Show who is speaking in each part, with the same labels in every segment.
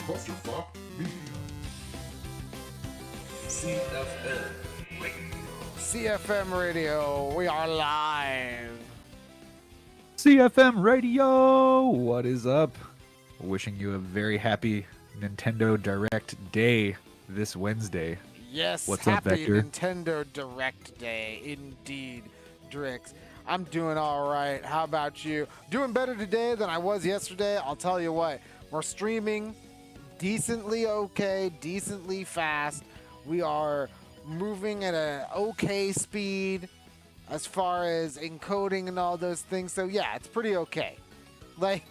Speaker 1: Clusterfuck Media. CFM Radio.
Speaker 2: CFM Radio, we are live.
Speaker 3: CFM Radio, what is up? Wishing you a very happy Nintendo Direct Day this Wednesday.
Speaker 2: Yes,
Speaker 3: What's up,
Speaker 2: happy
Speaker 3: Vector?
Speaker 2: Nintendo Direct Day, indeed, Drix. I'm doing all right. How about you? Doing better today than I was yesterday. I'll tell you what, we're streaming decently okay, decently fast. We are moving at an okay speed as far as encoding and all those things. So yeah, it's pretty okay. Like,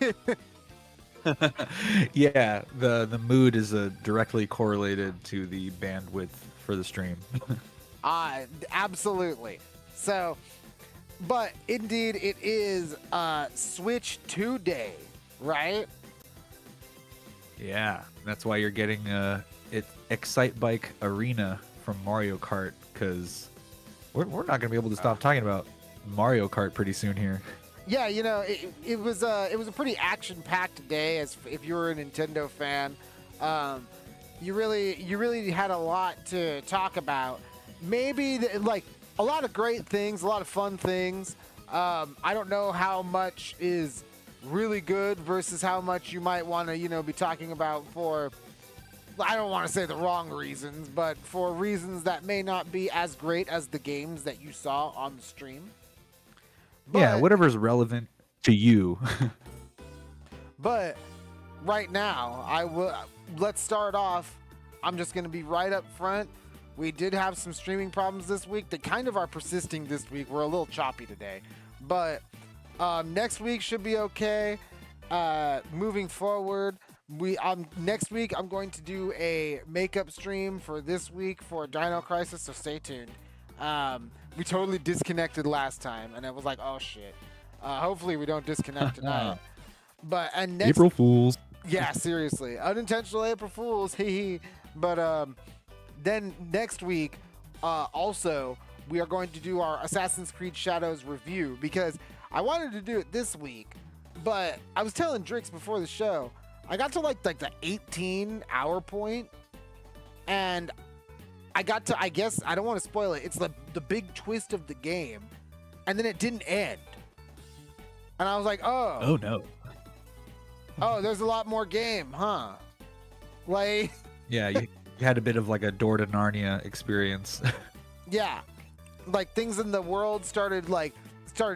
Speaker 3: Yeah, the mood is directly correlated to the bandwidth for the stream.
Speaker 2: absolutely. So, but indeed, it is Switch 2 Day, right?
Speaker 3: Yeah, that's why you're getting Excite Bike Arena from Mario Kart, because we're not going to be able to stop talking about Mario Kart pretty soon here.
Speaker 2: Yeah, you know, it was a pretty action-packed day. As if you were a Nintendo fan, you really had a lot to talk about. Maybe like a lot of great things, a lot of fun things. I don't know how much is really good versus how much you might want to, be talking about for, I don't want to say the wrong reasons, but for reasons that may not be as great as the games that you saw on the stream.
Speaker 3: Yeah, whatever's relevant to you.
Speaker 2: But right now, let's start off. I'm just going to be right up front. We did have some streaming problems this week that kind of are persisting this week. We're a little choppy today. But next week should be okay. Moving forward, next week I'm going to do a makeup stream for this week for Dino Crisis, so stay tuned. We totally disconnected last time, and it was like, oh shit. Hopefully we don't disconnect tonight. And next
Speaker 3: April Fools.
Speaker 2: Yeah, seriously. Unintentional April Fools. Hee. But then next week, also, we are going to do our Assassin's Creed Shadows review, because I wanted to do it this week, but I was telling Drix before the show, I got to like the 18-hour point, and I got to, I guess, I don't want to spoil it, it's the big twist of the game, and then it didn't end. And I was like,
Speaker 3: Oh no.
Speaker 2: Oh, there's a lot more game, huh? Like...
Speaker 3: Yeah, you had a bit of like a Door to Narnia experience.
Speaker 2: Yeah. Like things in the world started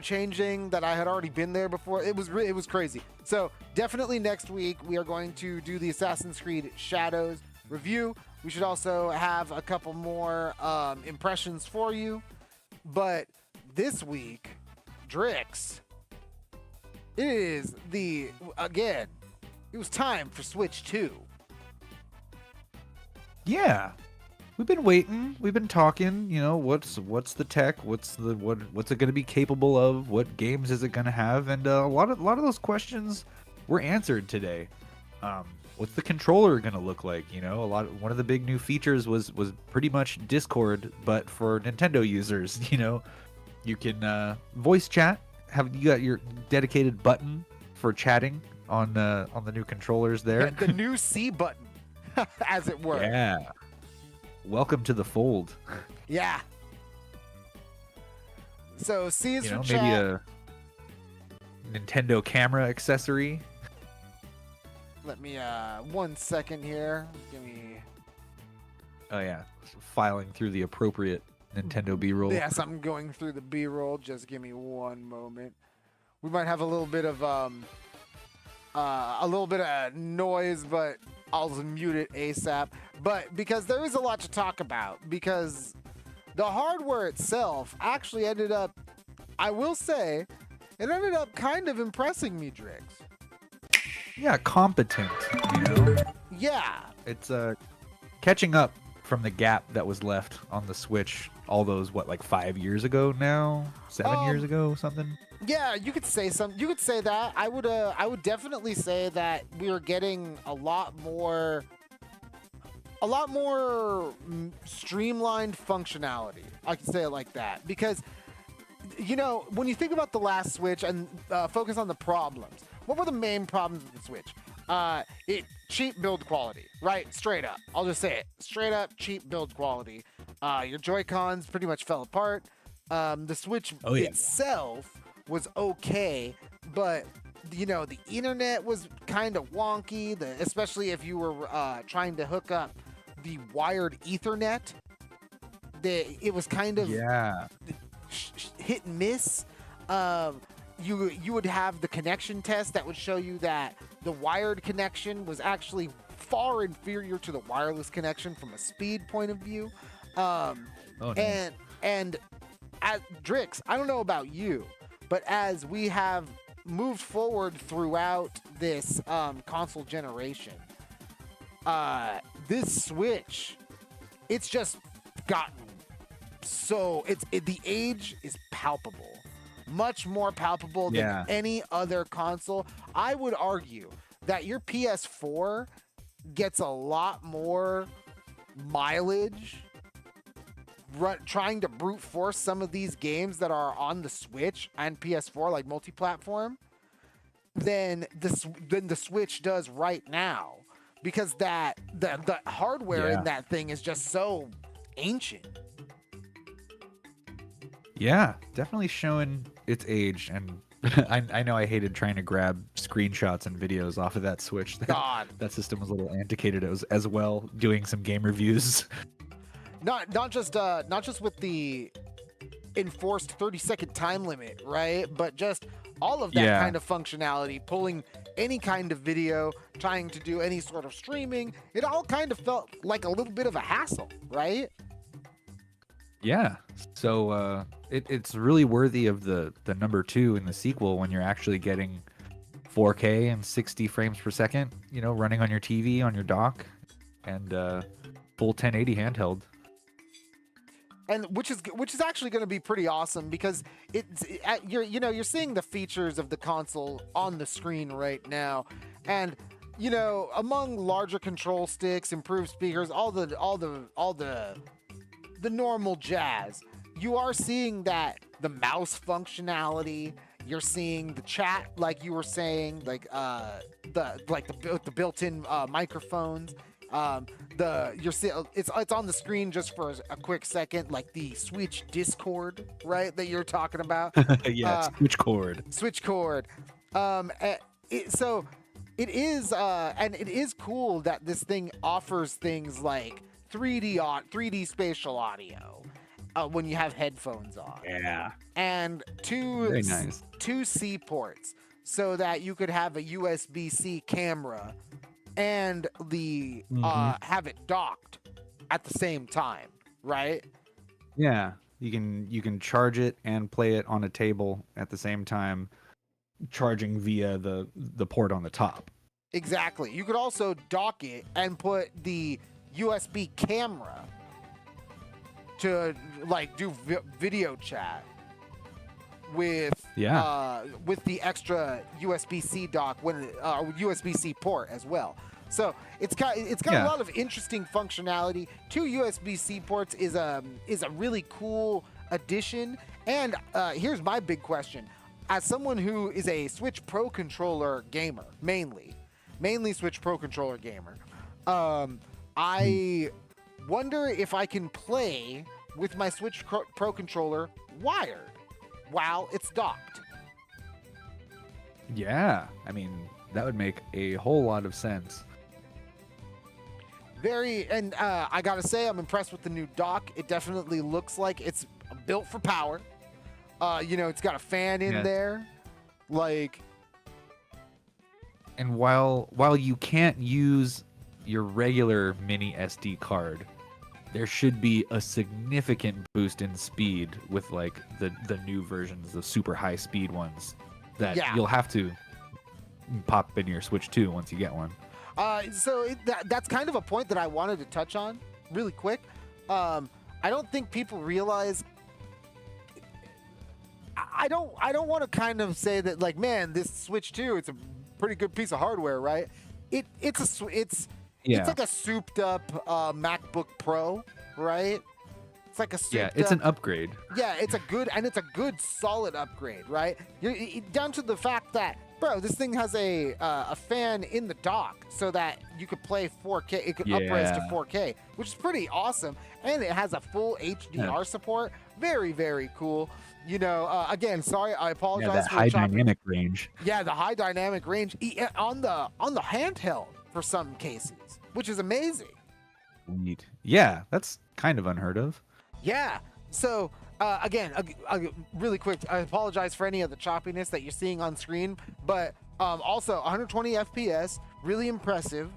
Speaker 2: changing that I had already been there before. It was crazy. So definitely next week we are going to do the Assassin's Creed Shadows review. We should also have a couple more impressions for you. But this week, Drix, it was time for Switch 2.
Speaker 3: Yeah. We've been waiting. We've been talking, what's the tech? What's it going to be capable of? What games is it going to have? And a lot of those questions were answered today. What's the controller going to look like? One of the big new features was pretty much Discord, but for Nintendo users. You can voice chat. You got your dedicated button for chatting on the new controllers there.
Speaker 2: Yeah, the new C button, as it were.
Speaker 3: Yeah. Welcome to the fold.
Speaker 2: Yeah. So C is for
Speaker 3: maybe
Speaker 2: chat.
Speaker 3: a Nintendo camera accessory.
Speaker 2: Let me 1 second here. Give me.
Speaker 3: Oh yeah, filing through the appropriate Nintendo B-roll.
Speaker 2: Yes, I'm going through the B-roll. Just give me one moment. We might have a little bit of noise, but I'll mute it ASAP. But because there is a lot to talk about, because the hardware itself actually ended up, I will say, it ended up kind of impressing me, Drix.
Speaker 3: Yeah, competent.
Speaker 2: Yeah.
Speaker 3: It's catching up from the gap that was left on the Switch. All those 5 years ago now, 7 years ago, something.
Speaker 2: Yeah, you could say You could say that. I would definitely say that we are getting a lot more streamlined functionality. I can say it like that, because when you think about the last Switch and focus on the problems, what were the main problems with the Switch? It cheap build quality, right? Straight up. I'll just say it. Straight up cheap build quality. Your Joy-Cons pretty much fell apart. The Switch itself was okay, but the internet was kind of wonky, especially if you were trying to hook up the wired Ethernet. It was kind of hit and miss. You would have the connection test that would show you that the wired connection was actually far inferior to the wireless connection from a speed point of view. And as Drix, I don't know about you, but as we have moved forward throughout this console generation, this Switch, it's just gotten the age is palpable, much more palpable than any other console. I would argue that your PS4 gets a lot more mileage trying to brute force some of these games that are on the Switch and PS4, like multi-platform, than the Switch does right now, because the hardware in that thing is just so ancient.
Speaker 3: Yeah, definitely showing its age, and I know I hated trying to grab screenshots and videos off of that Switch. That system was a little antiquated as well, doing some game reviews.
Speaker 2: Not just with the enforced 30-second time limit, right? But just all of that kind of functionality, pulling any kind of video, trying to do any sort of streaming. It all kind of felt like a little bit of a hassle, right?
Speaker 3: Yeah, so it's really worthy of the number 2 in the sequel when you're actually getting 4K and 60 frames per second, running on your TV, on your dock, and full 1080 handheld.
Speaker 2: And which is actually going to be pretty awesome, because you're seeing the features of the console on the screen right now, and among larger control sticks, improved speakers, all the normal jazz, you are seeing that the mouse functionality, you're seeing the chat, like you were saying, like the built-in microphones. It's on the screen just for a quick second, like the Switch Discord, right, that you're talking about.
Speaker 3: Switch cord.
Speaker 2: So it is, and it is cool that this thing offers things like 3D spatial audio when you have headphones on.
Speaker 3: Yeah.
Speaker 2: And
Speaker 3: Very nice.
Speaker 2: two C ports, so that you could have a USB-C camera and have it docked at the same time, right?
Speaker 3: Yeah, you can charge it and play it on a table at the same time, charging via the port on the top.
Speaker 2: Exactly. You could also dock it and put the USB camera to do video chat with the extra USB-C dock USB-C port as well. So it's got a lot of interesting functionality. 2 USB-C ports is a really cool addition. And here's my big question: as someone who is a Switch Pro controller gamer, mainly Switch Pro controller gamer, I wonder if I can play with my Switch Pro controller wired while it's docked.
Speaker 3: Yeah, I mean, that would make a whole lot of sense.
Speaker 2: I gotta say, I'm impressed with the new dock. It definitely looks like it's built for power. It's got a fan in there,
Speaker 3: And while you can't use your regular mini SD card, there should be a significant boost in speed with the new versions, the super high speed ones that you'll have to pop in your Switch 2 once you get one.
Speaker 2: That's kind of a point that I wanted to touch on really quick. I don't think people realize. I don't want to kind of say that man, this Switch 2, it's a pretty good piece of hardware, right? It's like a souped up MacBook Pro, right? It's like a souped
Speaker 3: it's an upgrade.
Speaker 2: Yeah, it's a good solid upgrade, right? You're down to the fact that bro, this thing has a fan in the dock so that you could play 4K. It could upres to
Speaker 3: Yeah.
Speaker 2: 4K, which is pretty awesome. And it has a full HDR support. Very, very cool. You know, again, sorry, I
Speaker 3: Yeah,
Speaker 2: apologize
Speaker 3: that
Speaker 2: for
Speaker 3: high
Speaker 2: chopping.
Speaker 3: dynamic range.
Speaker 2: Yeah, the high dynamic range on the handheld for some cases, which is amazing.
Speaker 3: Neat. Yeah, that's kind of unheard of.
Speaker 2: Yeah. So again, really quick, I apologize for any of the choppiness that you're seeing on screen, but also 120 FPS, really impressive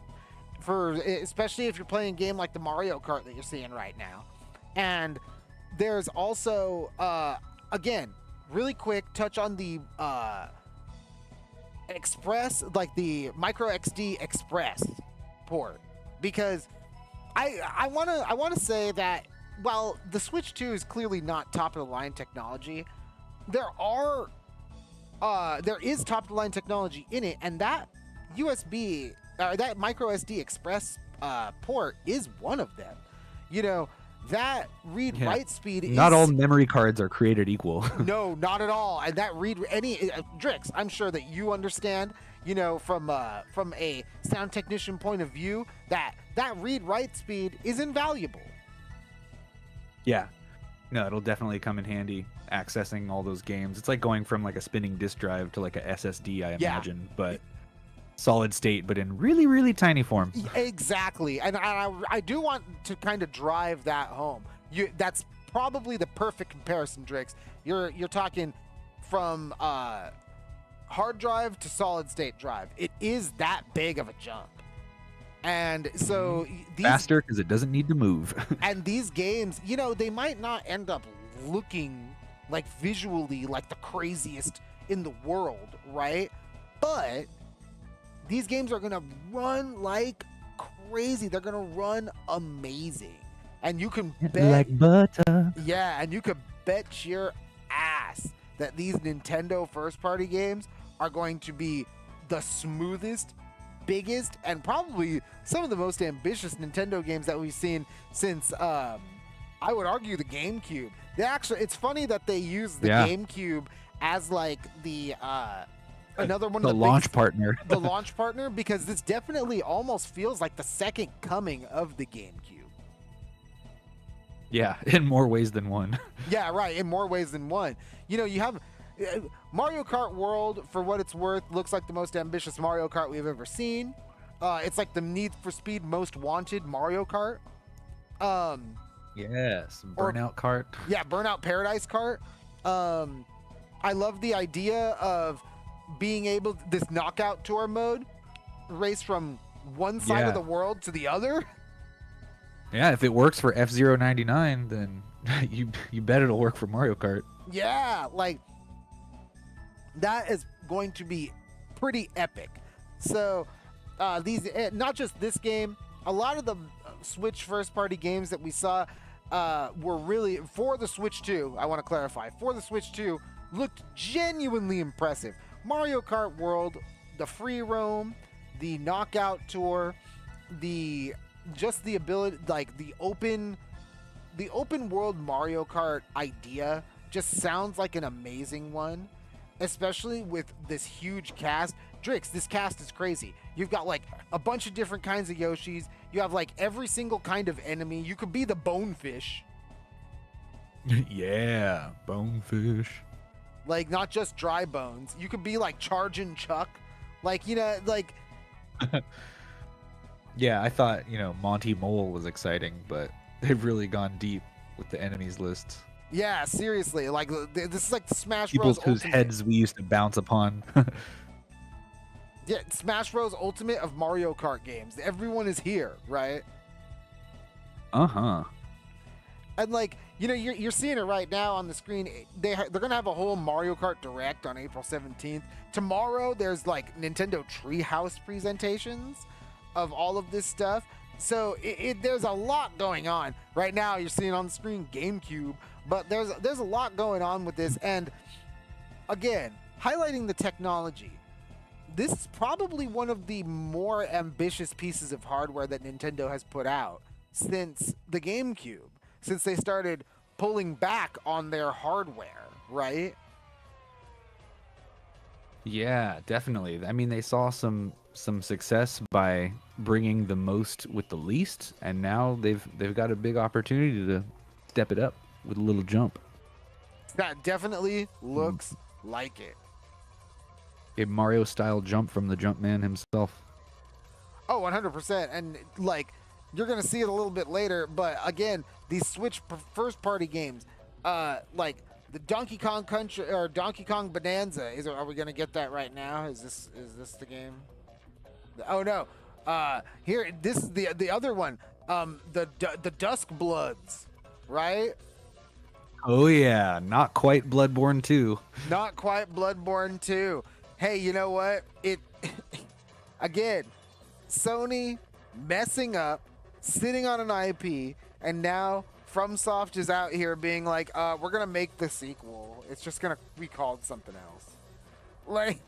Speaker 2: for especially if you're playing a game like the Mario Kart that you're seeing right now. And there's also again, really quick touch on the Express, like the micro XD Express port, because I want to say that while the Switch 2 is clearly not top of the line technology, there is top of the line technology in it, and that USB that micro SD Express port is one of them. You know, that read write speed is
Speaker 3: Not all memory cards are created equal.
Speaker 2: no, not at all. And that Drix, I'm sure that you understand, you know, from a sound technician point of view, that read write speed is invaluable.
Speaker 3: Yeah. No, it'll definitely come in handy accessing all those games. It's like going from like a spinning disk drive to like a SSD, I imagine, but solid state, but in really, really tiny form.
Speaker 2: Exactly. And I do want to kind of drive that home. That's probably the perfect comparison, Drix. You're talking from hard drive to solid state drive. It is that big of a jump. And so
Speaker 3: faster because it doesn't need to move.
Speaker 2: And these games, you know, they might not end up looking like visually like the craziest in the world, right? But these games are gonna run like crazy. They're gonna run amazing, and you can bet
Speaker 3: like butter.
Speaker 2: Yeah, and you can bet your ass that these Nintendo first-party games are going to be the smoothest, biggest, and probably some of the most ambitious Nintendo games that we've seen since I would argue the GameCube. It's funny that they use the GameCube as like the another one of the
Speaker 3: launch partner.
Speaker 2: The launch partner, because this definitely almost feels like the second coming of the GameCube.
Speaker 3: Yeah, in more ways than one.
Speaker 2: Yeah, right, in more ways than one. You know, you have Mario Kart World, for what it's worth, looks like the most ambitious Mario Kart we've ever seen. It's like the Need for Speed Most Wanted Mario Kart.
Speaker 3: Yes, Burnout Kart.
Speaker 2: Yeah, Burnout Paradise Kart. I love the idea of being able this knockout tour mode, race from one side of the world to the other.
Speaker 3: Yeah, if it works for F-Zero 99, then you bet it'll work for Mario Kart.
Speaker 2: Yeah, like that is going to be pretty epic. So these, not just this game, a lot of the Switch first-party games that we saw were really for the Switch 2. I want to clarify, for the Switch 2, looked genuinely impressive. Mario Kart World, the free roam, the knockout tour, the ability, like the open world Mario Kart idea just sounds like an amazing one, especially with this huge cast. Drix, this cast is crazy. You've got like a bunch of different kinds of Yoshis. You have like every single kind of enemy. You could be the Bonefish.
Speaker 3: Yeah, Bonefish.
Speaker 2: Like, not just Dry Bones. You could be like Chargin' Chuck. Like, you know, like...
Speaker 3: Yeah, I thought, you know, Monty Mole was exciting, but they've really gone deep with the enemies list.
Speaker 2: Yeah, seriously. Like, this is like the Smash
Speaker 3: People
Speaker 2: Bros.
Speaker 3: whose
Speaker 2: Ultimate.
Speaker 3: heads we used to bounce upon.
Speaker 2: Yeah, Smash Bros. Ultimate of Mario Kart games. Everyone is here, right?
Speaker 3: Uh-huh.
Speaker 2: And like, you know, you're seeing it right now on the screen. They're gonna have a whole Mario Kart Direct on April 17th. Tomorrow, there's like Nintendo Treehouse presentations of all of this stuff. So there's a lot going on right now. You're seeing on the screen GameCube, but there's a lot going on with this. And again, highlighting the technology. This is probably one of the more ambitious pieces of hardware that Nintendo has put out since the GameCube. Since they started pulling back on their hardware, right?
Speaker 3: Yeah, definitely. I mean, they saw some success by bringing the most with the least, and now they've got a big opportunity to step it up with a little jump.
Speaker 2: That definitely
Speaker 3: Mm.
Speaker 2: looks like it.
Speaker 3: A Mario style jump from the Jumpman himself.
Speaker 2: Oh, 100%. And like, you're gonna see it a little bit later, but again, these Switch first party games, like the Donkey Kong Country or Donkey Kong Bonanza, are we gonna get that right now? Is this the game? Oh no. Here, this is the other one. The Dusk Bloods, right?
Speaker 3: Oh yeah, not quite Bloodborne 2.
Speaker 2: Not quite Bloodborne 2. Hey, you know what? It again, Sony messing up, sitting on an IP, and now FromSoft is out here being like, we're gonna make the sequel. It's just gonna be called something else. Like,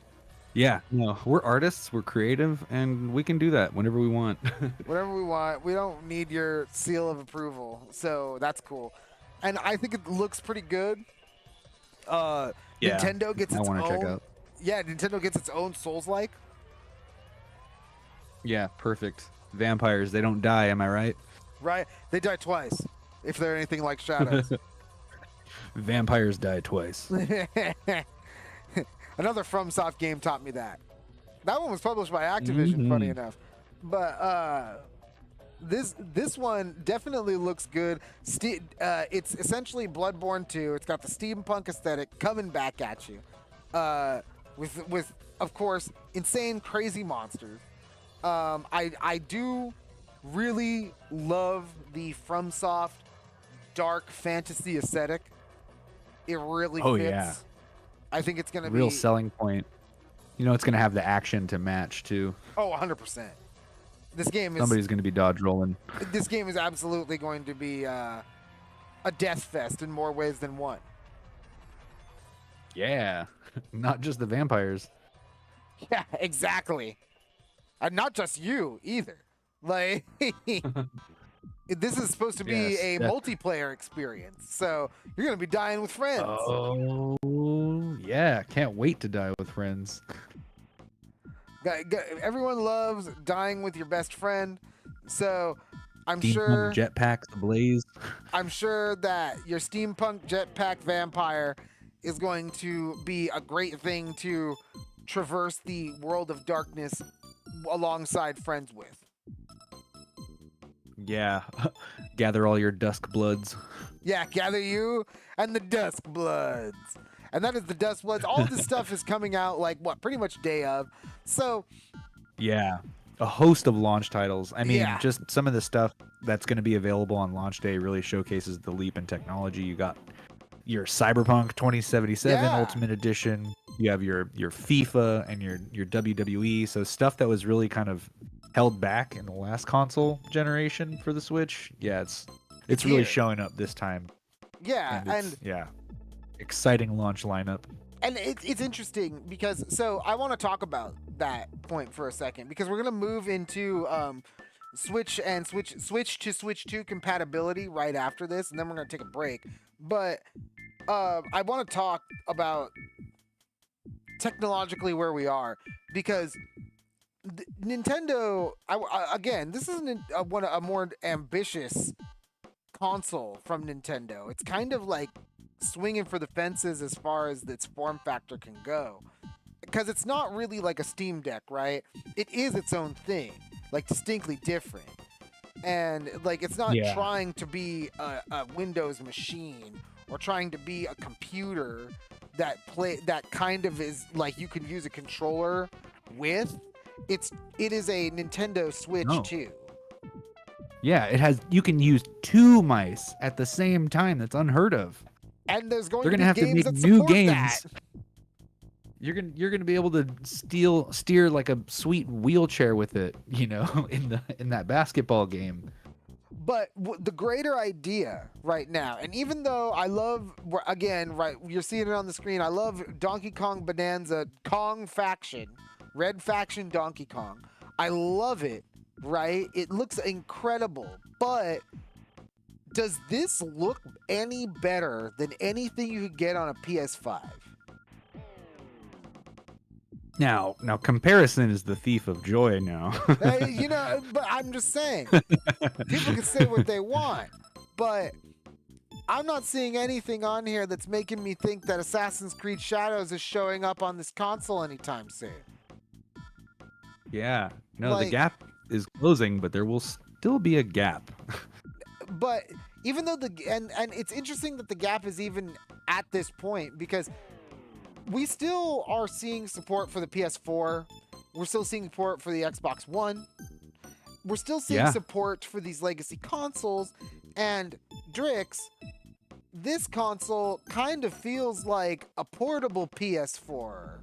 Speaker 3: Yeah, no, we're artists, we're creative, and we can do that whenever we want.
Speaker 2: whatever we want. We don't need your seal of approval. So that's cool. And I think it looks pretty good.
Speaker 3: Yeah,
Speaker 2: Nintendo gets
Speaker 3: I
Speaker 2: its
Speaker 3: want to check
Speaker 2: own.
Speaker 3: out.
Speaker 2: Yeah, Nintendo gets its own Souls-like.
Speaker 3: Yeah, perfect. Vampires, they don't die, am I right?
Speaker 2: Right? They die twice. If they're anything like Shadows.
Speaker 3: Vampires die twice.
Speaker 2: Another FromSoft game taught me that. That one was published by Activision, funny enough. But this one definitely looks good. It's essentially Bloodborne 2. It's got the steampunk aesthetic coming back at you, with of course insane, crazy monsters. I do really love the FromSoft dark fantasy aesthetic. It really
Speaker 3: Oh,
Speaker 2: fits.
Speaker 3: yeah.
Speaker 2: I think it's gonna
Speaker 3: Real
Speaker 2: be
Speaker 3: selling point. You know, it's going to have the action to match, too.
Speaker 2: 100%. This game is
Speaker 3: Somebody's going to be dodge rolling.
Speaker 2: This game is absolutely going to be a death fest in more ways than one.
Speaker 3: Yeah. Not just the vampires.
Speaker 2: Yeah, exactly. And not just you either. Like, this is supposed to be
Speaker 3: Yes,
Speaker 2: a multiplayer experience, so you're gonna be dying with friends.
Speaker 3: Oh, yeah. Can't wait to die with friends.
Speaker 2: Everyone loves dying with your best friend, so I'm
Speaker 3: Steampunk
Speaker 2: sure
Speaker 3: jetpacks ablaze.
Speaker 2: I'm sure that your steampunk jetpack vampire is going to be a great thing to traverse the world of darkness alongside friends with.
Speaker 3: Yeah. Gather all your dusk bloods.
Speaker 2: Yeah, gather you and the Dusk Bloods. And that is the Dusk Bloods. All this stuff is coming out like pretty much day of. So
Speaker 3: Yeah. A host of launch titles. I mean,
Speaker 2: Yeah.
Speaker 3: just some of the stuff that's going to be available on launch day really showcases the leap in technology. You got your Cyberpunk 2077
Speaker 2: Yeah.
Speaker 3: Ultimate Edition. You have your FIFA and your WWE. So stuff that was really kind of held back in the last console generation for the Switch. Yeah, it's really
Speaker 2: here.
Speaker 3: showing up this time.
Speaker 2: yeah,
Speaker 3: And yeah, exciting launch lineup.
Speaker 2: And it's interesting because I want to talk about that point for a second because we're gonna move into Switch to Switch 2 compatibility right after this, and then we're gonna take a break. But I want to talk about technologically where we are because Nintendo. Again, this isn't a more ambitious console from Nintendo. It's kind of like swinging for the fences as far as its form factor can go, because it's not really like a Steam Deck, right? It is its own thing, like distinctly different, and like it's not
Speaker 3: Yeah.
Speaker 2: trying to be a Windows machine or trying to be a computer that kind of is like you can use a controller with. It is a Nintendo Switch
Speaker 3: No.
Speaker 2: 2.
Speaker 3: Yeah, you can use two mice at the same time. That's unheard of.
Speaker 2: And there's going
Speaker 3: They're
Speaker 2: to
Speaker 3: gonna
Speaker 2: be
Speaker 3: have to
Speaker 2: games
Speaker 3: make
Speaker 2: that
Speaker 3: new
Speaker 2: support
Speaker 3: games.
Speaker 2: that.
Speaker 3: You're gonna be able to steer like a sweet wheelchair with it, you know, in that basketball game.
Speaker 2: But the greater idea right now, and even though I love, again, right, you're seeing it on the screen, I love Donkey Kong Bonanza, Kong Faction, Red Faction Donkey Kong. I love it, right? It looks incredible, but does this look any better than anything you could get on a PS5?
Speaker 3: Now comparison is the thief of joy now.
Speaker 2: But I'm just saying, people can say what they want, but I'm not seeing anything on here that's making me think that Assassin's Creed Shadows is showing up on this console anytime soon.
Speaker 3: Yeah. No, the gap is closing, but there will still be a gap.
Speaker 2: But even though and it's interesting that the gap is even at this point, because we still are seeing support for the PS4. We're still seeing support for the Xbox One. We're still seeing support for these legacy consoles. And Drix, this console kind of feels like a portable PS4.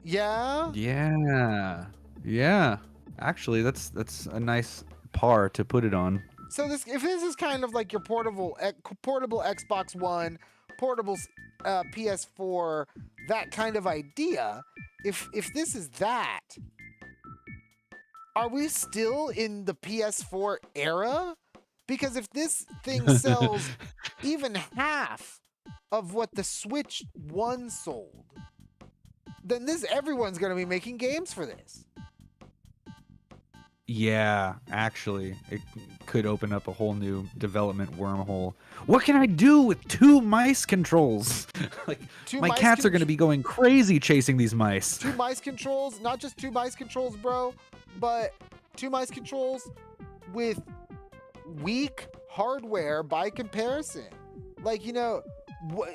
Speaker 2: Yeah?
Speaker 3: Yeah. Actually, that's a nice par to put it on.
Speaker 2: So if this is kind of like your portable Xbox One, portable PS4, that kind of idea, if this is that, are we still in the PS4 era? Because if this thing sells even half of what the Switch 1 sold, then everyone's going to be making games for this.
Speaker 3: Yeah, actually, it could open up a whole new development wormhole. What can I do with 2 mice controls? My cats are going to be going crazy chasing these mice.
Speaker 2: 2 mice controls, not just 2 mice controls, bro, but 2 mice controls with weak hardware by comparison.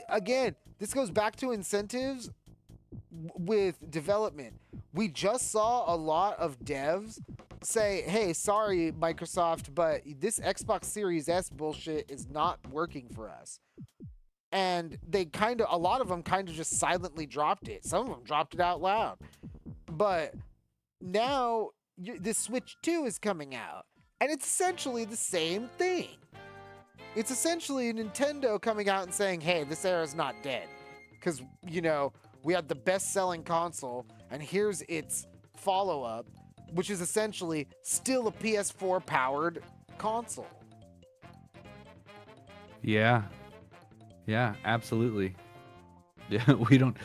Speaker 2: Again, this goes back to incentives with development. We just saw a lot of devs say, hey, sorry, Microsoft, but this Xbox Series S bullshit is not working for us. And a lot of them kind of just silently dropped it. Some of them dropped it out loud. But now this Switch 2 is coming out, and it's essentially the same thing. It's essentially Nintendo coming out and saying, hey, this era's not dead. Because, we had the best-selling console, and here's its follow-up, which is essentially still a PS4-powered console.
Speaker 3: Yeah, absolutely. Yeah, we don't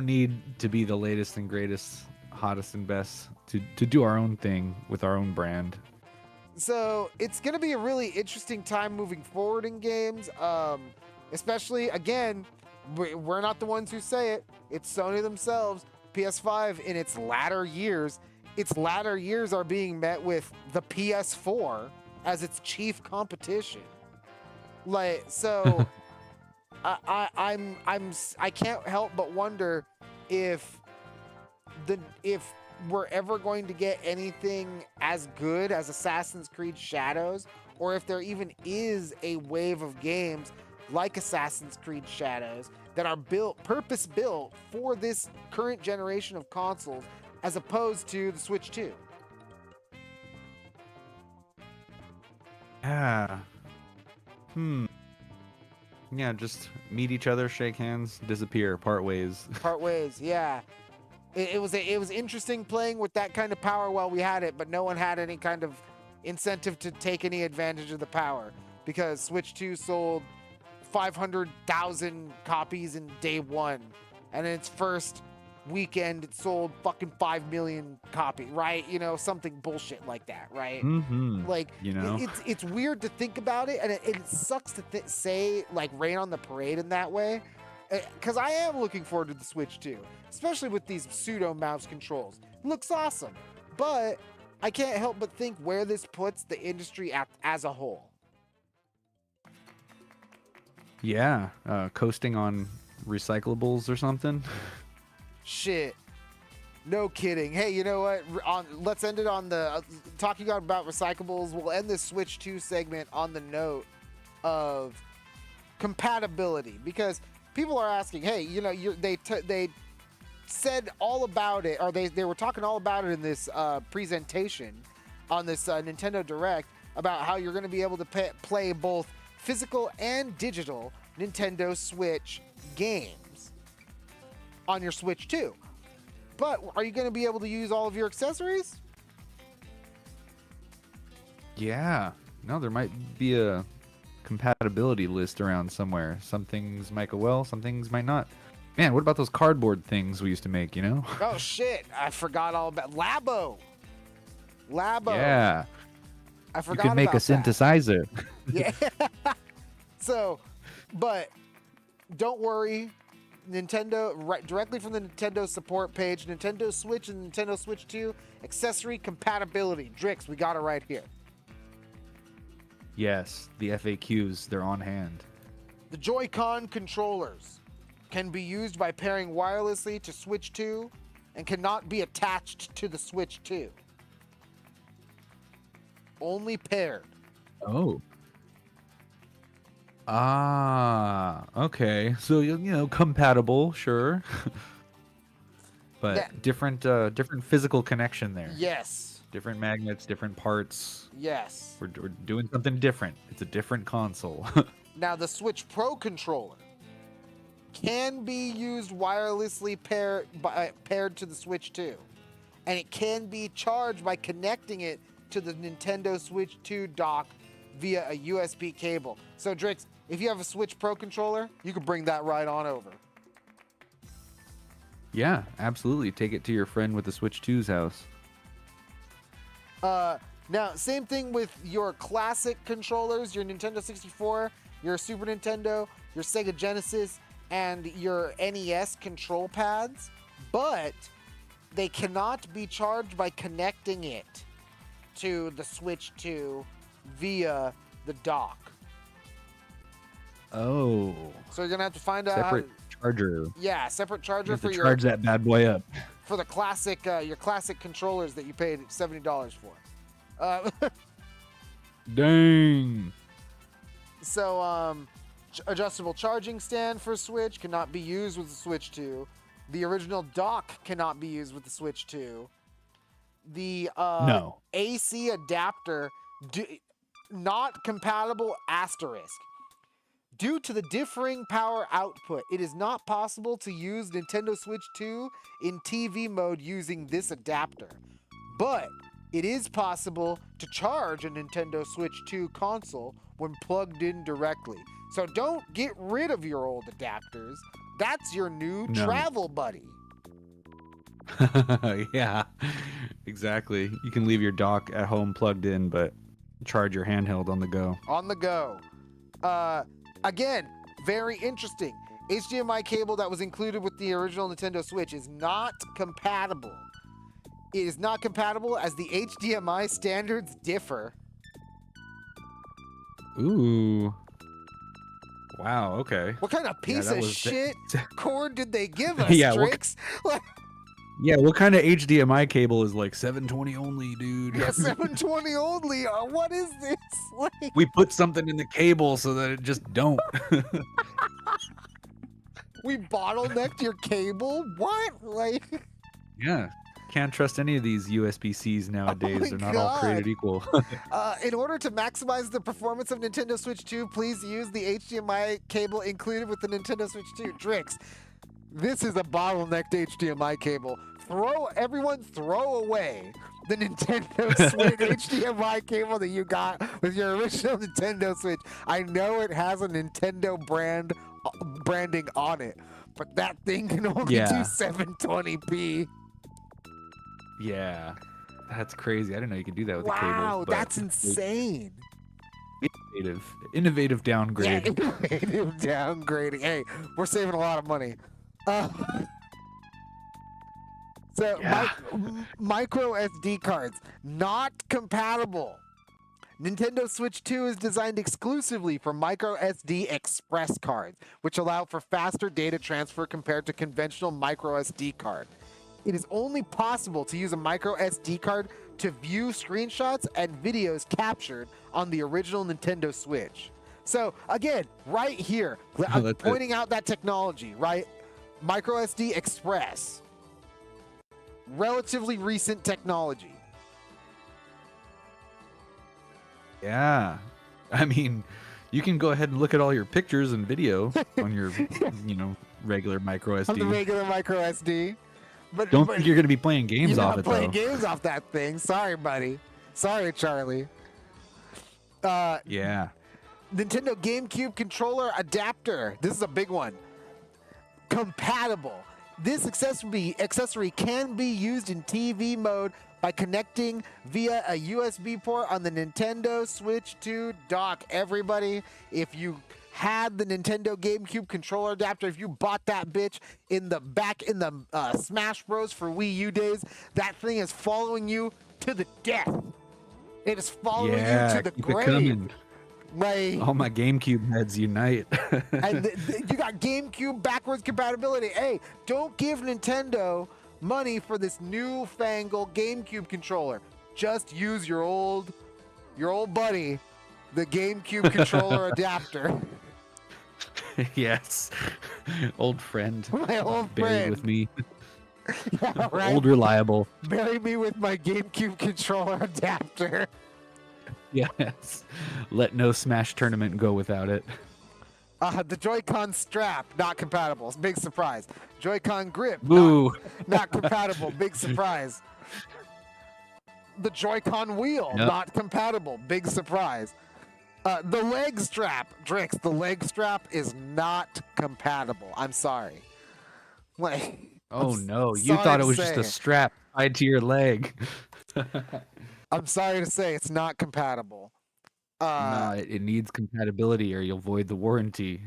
Speaker 3: need to be the latest and greatest, hottest and best to do our own thing with our own brand.
Speaker 2: So it's going to be a really interesting time moving forward in games, especially, again, we're not the ones who say it. It's Sony themselves. PS5 in its latter years are being met with the PS4 as its chief competition. I can't help but wonder if we're ever going to get anything as good as Assassin's Creed Shadows, or if there even is a wave of games like Assassin's Creed Shadows that are purpose-built for this current generation of consoles, as opposed to the Switch 2.
Speaker 3: Yeah. Yeah, just meet each other, shake hands, disappear, part ways.
Speaker 2: Part ways, yeah. It was interesting playing with that kind of power while we had it, but no one had any kind of incentive to take any advantage of the power, because Switch 2 sold 500,000 copies in day 1, and in its first weekend it sold fucking 5 million copies, right? Something bullshit like that, right? It's weird to think about it, and it sucks to say rain on the parade in that way, because I am looking forward to the Switch 2, especially with these pseudo mouse controls. It looks awesome, but I can't help but think where this puts the industry as a whole.
Speaker 3: Yeah, coasting on recyclables or something.
Speaker 2: Shit. No kidding. Hey, you know what? Let's end it on the talking about recyclables. We'll end this Switch 2 segment on the note of compatibility, because people are asking, hey, they said all about it, or they were talking all about it in this presentation on this Nintendo Direct about how you're going to be able to play both physical and digital Nintendo Switch games on your Switch 2. But are you going to be able to use all of your accessories?
Speaker 3: Yeah. No, there might be a compatibility list around somewhere. Some things might go well, some things might not. Man, what about those cardboard things we used to make, you know?
Speaker 2: Oh shit! I forgot all about Labo.
Speaker 3: Yeah.
Speaker 2: I
Speaker 3: You
Speaker 2: forgot
Speaker 3: could make a
Speaker 2: about that.
Speaker 3: synthesizer.
Speaker 2: Yeah. So, but don't worry. Nintendo, directly from the Nintendo support page, Nintendo Switch and Nintendo Switch 2 accessory compatibility. Drix, we got it right here.
Speaker 3: Yes, the FAQs, they're on hand.
Speaker 2: The Joy-Con controllers can be used by pairing wirelessly to Switch 2 and cannot be attached to the Switch 2. Only paired.
Speaker 3: Oh. Ah, okay. So compatible, sure. But
Speaker 2: Yeah.
Speaker 3: different physical connection there.
Speaker 2: Yes.
Speaker 3: Different magnets, different parts.
Speaker 2: Yes.
Speaker 3: We're doing something different. It's a different console.
Speaker 2: Now, the Switch Pro controller can be used wirelessly paired to the Switch 2. And it can be charged by connecting it to the Nintendo Switch 2 dock via a USB cable. So, Drix, if you have a Switch Pro controller, you can bring that right on over.
Speaker 3: Yeah, absolutely. Take it to your friend with the Switch 2's house.
Speaker 2: Now, same thing with your classic controllers, your Nintendo 64, your Super Nintendo, your Sega Genesis, and your NES control pads, but they cannot be charged by connecting it to the Switch 2 via the dock.
Speaker 3: Oh.
Speaker 2: So you're gonna have to find out
Speaker 3: Separate charger.
Speaker 2: separate
Speaker 3: You
Speaker 2: charger
Speaker 3: have
Speaker 2: for
Speaker 3: to charge that bad boy up.
Speaker 2: for the classic your classic controllers that you paid $70 for.
Speaker 3: Dang.
Speaker 2: So adjustable charging stand for Switch cannot be used with the Switch 2. The original dock cannot be used with the Switch 2. The
Speaker 3: No.
Speaker 2: AC adapter not compatible asterisk. Due to the differing power output, it is not possible to use Nintendo Switch 2 in TV mode using this adapter. But it is possible to charge a Nintendo Switch 2 console when plugged in directly. So don't get rid of your old adapters. That's your new travel buddy.
Speaker 3: Yeah, exactly. You can leave your dock at home plugged in, but charge your handheld on the go.
Speaker 2: On the go. Again, very interesting. HDMI cable that was included with the original Nintendo Switch is not compatible. It is not compatible as the HDMI standards differ.
Speaker 3: Ooh. Wow, okay.
Speaker 2: What kind of piece
Speaker 3: that
Speaker 2: of
Speaker 3: was
Speaker 2: shit cord did they give us,
Speaker 3: Yeah,
Speaker 2: Trix?
Speaker 3: Yeah, what kind of HDMI cable is like 720 only, dude?
Speaker 2: Yeah, 720 only. What is this? Like,
Speaker 3: We put something in the cable so that it just don't.
Speaker 2: we bottlenecked your cable? What? Like,
Speaker 3: Yeah. Can't trust any of these USB-Cs nowadays.
Speaker 2: my
Speaker 3: They're not all created
Speaker 2: God.
Speaker 3: equal.
Speaker 2: in order to maximize the performance of Nintendo Switch 2, please use the HDMI cable included with the Nintendo Switch 2. Drix, this is a bottlenecked HDMI cable. Everyone throw away the Nintendo Switch HDMI cable that you got with your original Nintendo Switch. I know it has a Nintendo branding on it, but that thing can only do 720p.
Speaker 3: Yeah. That's crazy. I didn't know you could do that with a cable.
Speaker 2: Wow,
Speaker 3: but
Speaker 2: that's insane.
Speaker 3: Innovative downgrade.
Speaker 2: Yeah, innovative downgrading. Hey, we're saving a lot of money. Micro SD cards, not compatible. Nintendo Switch 2 is designed exclusively for micro SD express cards, which allow for faster data transfer compared to conventional micro SD card. It is only possible to use a micro SD card to view screenshots and videos captured on the original Nintendo Switch. So again, right here, I'm pointing out that technology, right? Micro SD Express. Relatively recent technology.
Speaker 3: Yeah. I mean, you can go ahead and look at all your pictures and video on your, regular micro SD.
Speaker 2: On the regular micro SD. But
Speaker 3: Don't think you're going to be playing games off it, though.
Speaker 2: You're not playing games off that thing. Sorry, buddy. Sorry, Charlie.
Speaker 3: Yeah.
Speaker 2: Nintendo GameCube controller adapter. This is a big one. compatible. This accessory can be used in TV mode by connecting via a USB port on the Nintendo Switch 2 dock. Everybody, if you had the Nintendo GameCube controller adapter, if you bought that bitch in the Smash Bros for Wii U days, that thing is following you to the death. It is following you to the grave. Like,
Speaker 3: all my GameCube heads unite.
Speaker 2: and you got GameCube backwards compatibility. Hey, don't give Nintendo money for this newfangled GameCube controller. Just use your old buddy, the GameCube controller adapter.
Speaker 3: Yes, old friend.
Speaker 2: My old
Speaker 3: buried
Speaker 2: friend
Speaker 3: with me.
Speaker 2: Yeah, right?
Speaker 3: Old reliable.
Speaker 2: Bury me with my GameCube controller adapter.
Speaker 3: Yes. Let no Smash tournament go without it.
Speaker 2: The Joy-Con strap, not compatible. Big surprise. Joy-Con grip,
Speaker 3: Boo.
Speaker 2: not compatible. Big surprise. The Joy-Con wheel,
Speaker 3: Yep.
Speaker 2: not compatible. Big surprise. The leg strap, Drix, the leg strap is not compatible. I'm sorry. Like,
Speaker 3: Oh
Speaker 2: I'm
Speaker 3: no, you
Speaker 2: sorry
Speaker 3: thought
Speaker 2: to
Speaker 3: it was just
Speaker 2: say.
Speaker 3: a strap tied to your leg.
Speaker 2: I'm sorry to say it's not compatible.
Speaker 3: Nah, it needs compatibility or you'll void the warranty.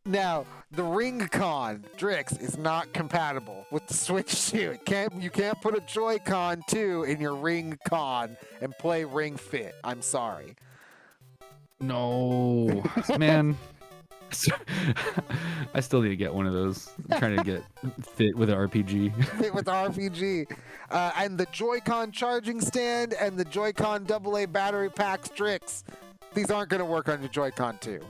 Speaker 2: Now, the Ring-Con Drix is not compatible with the Switch 2. You can't put a Joy-Con 2 in your Ring-Con and play Ring Fit. I'm sorry.
Speaker 3: No, man. I still need to get one of those. I'm trying to get fit with an RPG.
Speaker 2: Fit with RPG. And the Joy-Con charging stand and the Joy-Con AA battery packs Drix. These aren't going to work on your Joy-Con 2.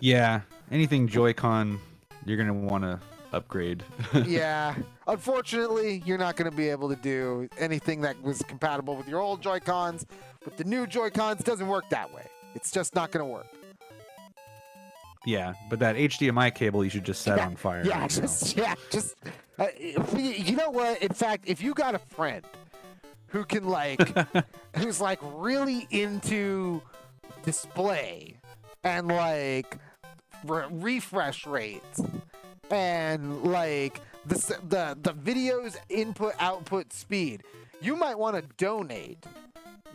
Speaker 3: Yeah, anything Joy-Con, you're gonna want to upgrade.
Speaker 2: Yeah. Unfortunately, you're not going to be able to do anything that was compatible with your old Joy-Cons. With the new Joy-Cons, it doesn't work that way. It's just not going to work.
Speaker 3: Yeah, but that HDMI cable you should just set on fire.
Speaker 2: Yeah,
Speaker 3: right now.
Speaker 2: just. You know what? In fact, if you got a friend who can who's like really into display and like refresh rates and like the video's input output speed, you might want to donate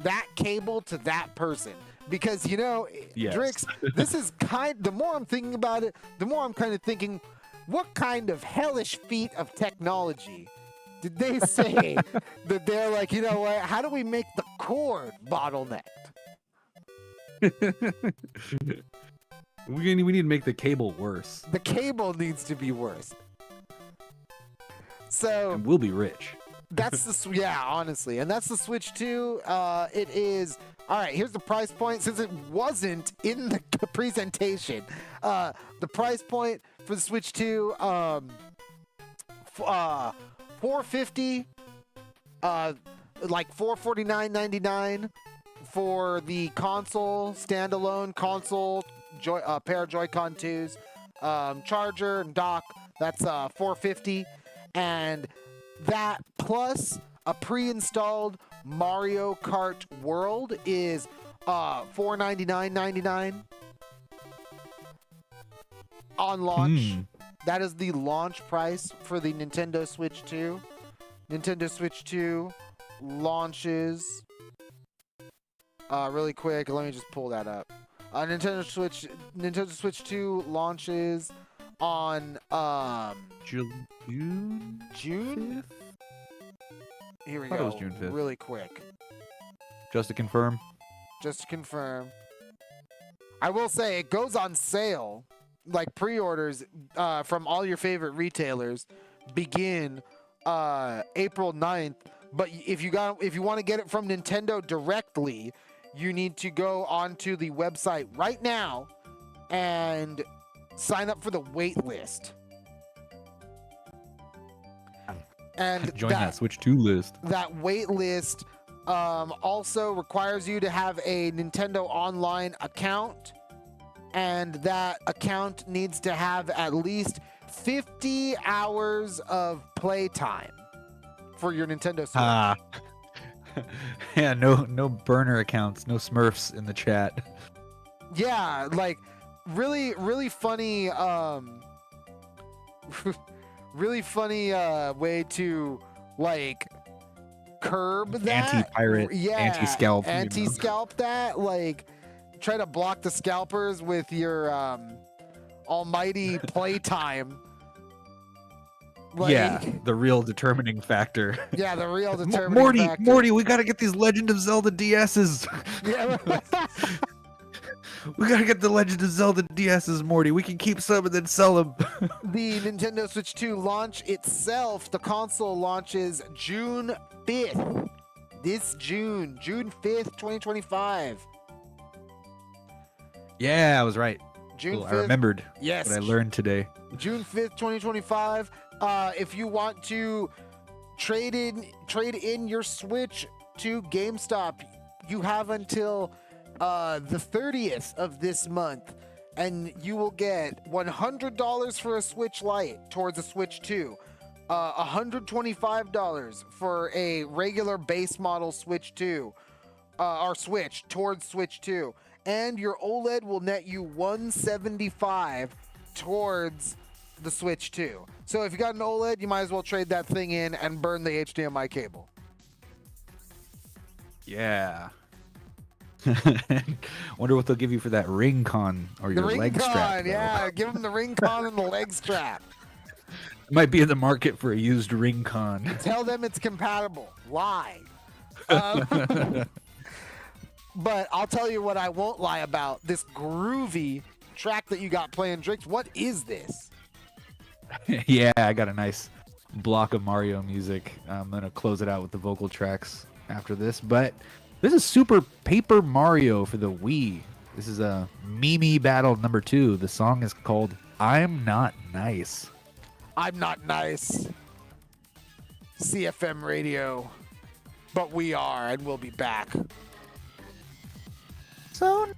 Speaker 2: that cable to that person. Because,
Speaker 3: Yes.
Speaker 2: Drix, this is the more I'm thinking about it, the more I'm kind of thinking, what kind of hellish feat of technology did they say that they're like, you know what, how do we make the cord bottlenecked?
Speaker 3: We need to make the cable worse.
Speaker 2: The cable needs to be worse. So
Speaker 3: And we'll be rich.
Speaker 2: that's honestly, and that's the Switch 2. It is. All right, here's the price point. Since it wasn't in the presentation, the price point for the Switch 2, $450, like $449.99 for the console, standalone console, pair of Joy-Con 2s, charger and dock. That's $450, and that plus a pre-installed Mario Kart World is $499.99 on launch. That is the launch price for the Nintendo Switch 2. Nintendo Switch 2 launches really quick. Let me just pull that up. Nintendo Switch 2 launches on
Speaker 3: June?
Speaker 2: June.
Speaker 3: 5th?
Speaker 2: Here we
Speaker 3: I thought
Speaker 2: go.
Speaker 3: it was June 5th.
Speaker 2: Really quick.
Speaker 3: Just to confirm.
Speaker 2: Just to confirm. I will say it goes on sale. Like pre-orders from all your favorite retailers begin April 9th. But if you want to get it from Nintendo directly, you need to go onto the website right now and sign up for the wait list. And
Speaker 3: Join that Switch 2 list.
Speaker 2: that wait list also requires you to have a Nintendo Online account, and that account needs to have at least 50 hours of playtime for your Nintendo Switch.
Speaker 3: Ah. Yeah, no burner accounts, no Smurfs in the chat.
Speaker 2: Yeah, like really, really funny really funny way to like curb that.
Speaker 3: Anti-pirate, anti-scalp, you know.
Speaker 2: anti-scalp that. Like try to block the scalpers with your almighty playtime. Like,
Speaker 3: Yeah, the real determining factor.
Speaker 2: Yeah, the real determining factor.
Speaker 3: Morty, we gotta get these Legend of Zelda DSs.
Speaker 2: Yeah.
Speaker 3: We gotta get the Legend of Zelda DSs, Morty. We can keep some and then sell them.
Speaker 2: The Nintendo Switch 2 launch itself, the console launches June 5th. This June 5th, 2025.
Speaker 3: Yeah, I was right.
Speaker 2: June
Speaker 3: Cool,
Speaker 2: 5th.
Speaker 3: I remembered
Speaker 2: Yes.
Speaker 3: what I learned today.
Speaker 2: June 5th, 2025. If you want to trade in your Switch to GameStop, you have until the 30th of this month, and you will get $100 for a Switch Lite towards a Switch 2, $125 for a regular base model Switch 2, or Switch towards Switch 2, and your OLED will net you $175 towards the Switch 2. So if you got an OLED, you might as well trade that thing in and burn the HDMI cable.
Speaker 3: Yeah. Wonder what they'll give you for that ring con or your leg strap. Though.
Speaker 2: Yeah, give them the ring con and the leg strap.
Speaker 3: Might be in the market for a used ring con.
Speaker 2: Tell them it's compatible. Lie. But I'll tell you what I won't lie about. This groovy track that you got playing, Drix. What is this?
Speaker 3: Yeah, I got a nice block of Mario music. I'm going to close it out with the vocal tracks after this. But this is Super Paper Mario for the Wii. This is a Mimi Battle number 2. The song is called I'm Not Nice.
Speaker 2: I'm not nice. CFM Radio. But we are, and we'll be back.
Speaker 3: So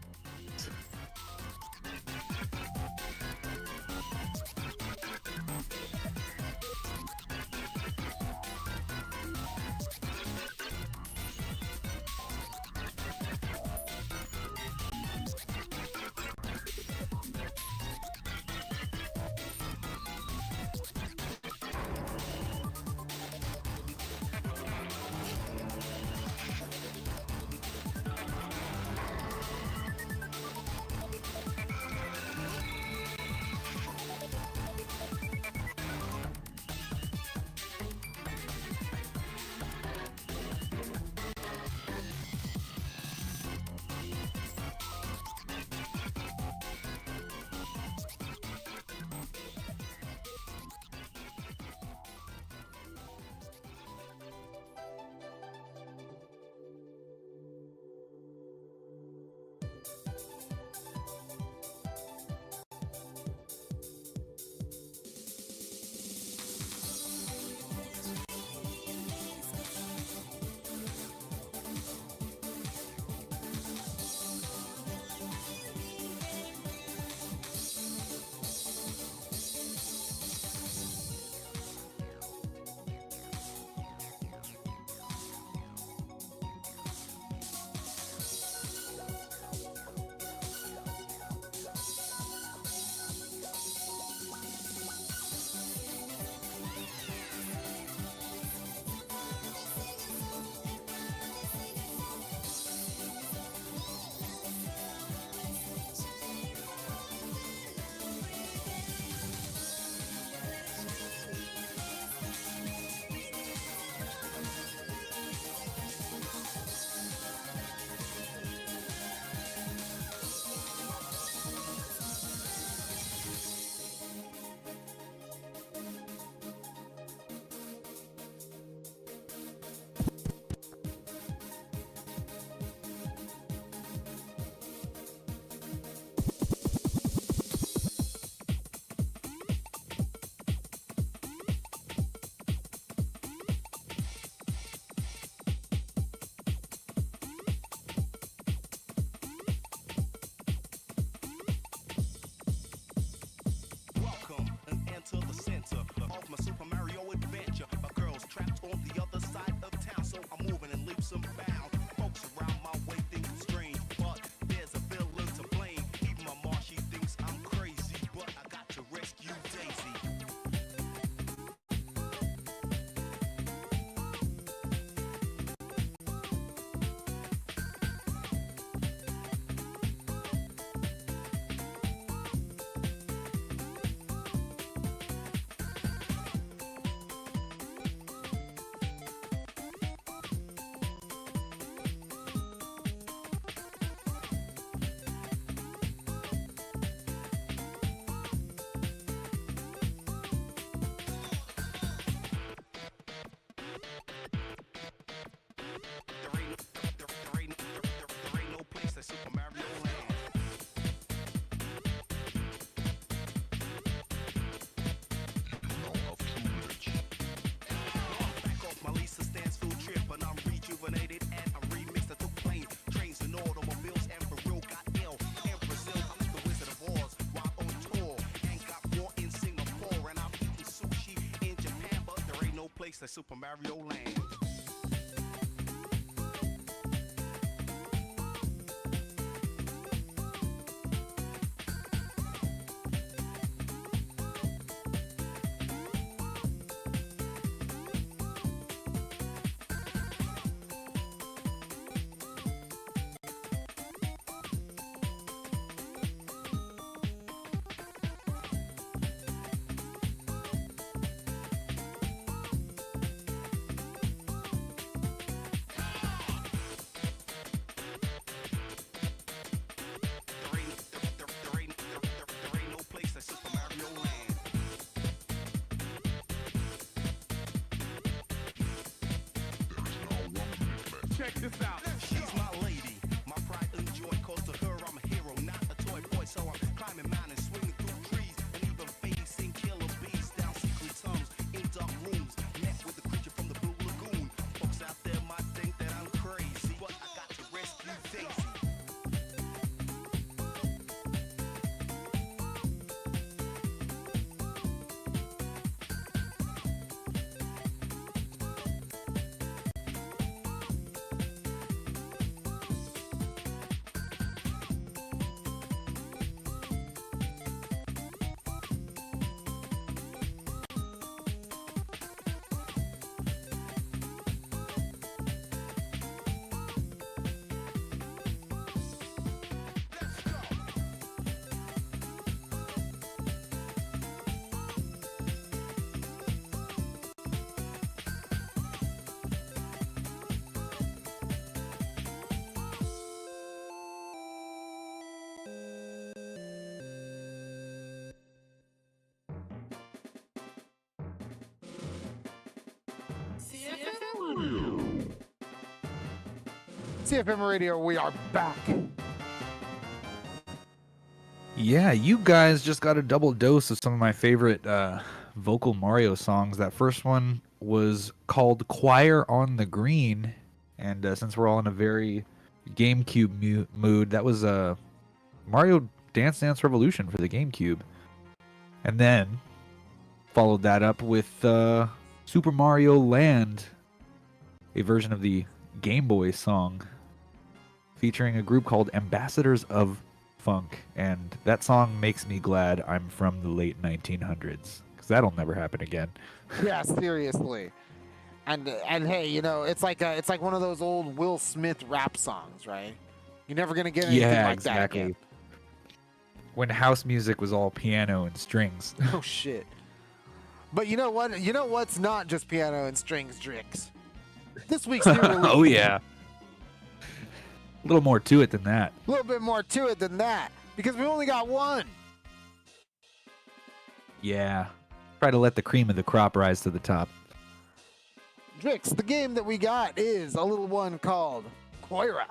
Speaker 4: place like Super Mario Land.
Speaker 5: Check this out.
Speaker 4: She's my lady, my pride and joy. Cause to her I'm a hero, not a toy boy. So I'm climbing mountains, swinging through trees, and even facing killer bees down secret tunnels in dark rooms. Met with a creature from the Blue Lagoon. Folks out there might think that I'm crazy, but I got to rescue Daisy.
Speaker 2: CFM Radio, we are back.
Speaker 3: Yeah, you guys just got a double dose of some of my favorite vocal Mario songs. That first one was called Choir on the Green, and since we're all in a very GameCube mood, that was Mario Dance Dance Revolution for the GameCube. And then followed that up with Super Mario Land, a version of the Game Boy song featuring a group called Ambassadors of Funk, and that song makes me glad I'm from the late 1900s, because that'll never happen again.
Speaker 2: Yeah, seriously. And hey, you know, it's like one of those old Will Smith rap songs, right? You're never gonna get anything like that again.
Speaker 3: When house music was all piano and strings.
Speaker 2: Oh shit. But you know what? You know what's not just piano and strings, Drix? This week's new release.
Speaker 3: Oh yeah. A little more to it than that.
Speaker 2: A little bit more to it than that, because we only got one.
Speaker 3: Yeah. Try to let the cream of the crop rise to the top.
Speaker 2: Drix, the game that we got is a little one called Koira.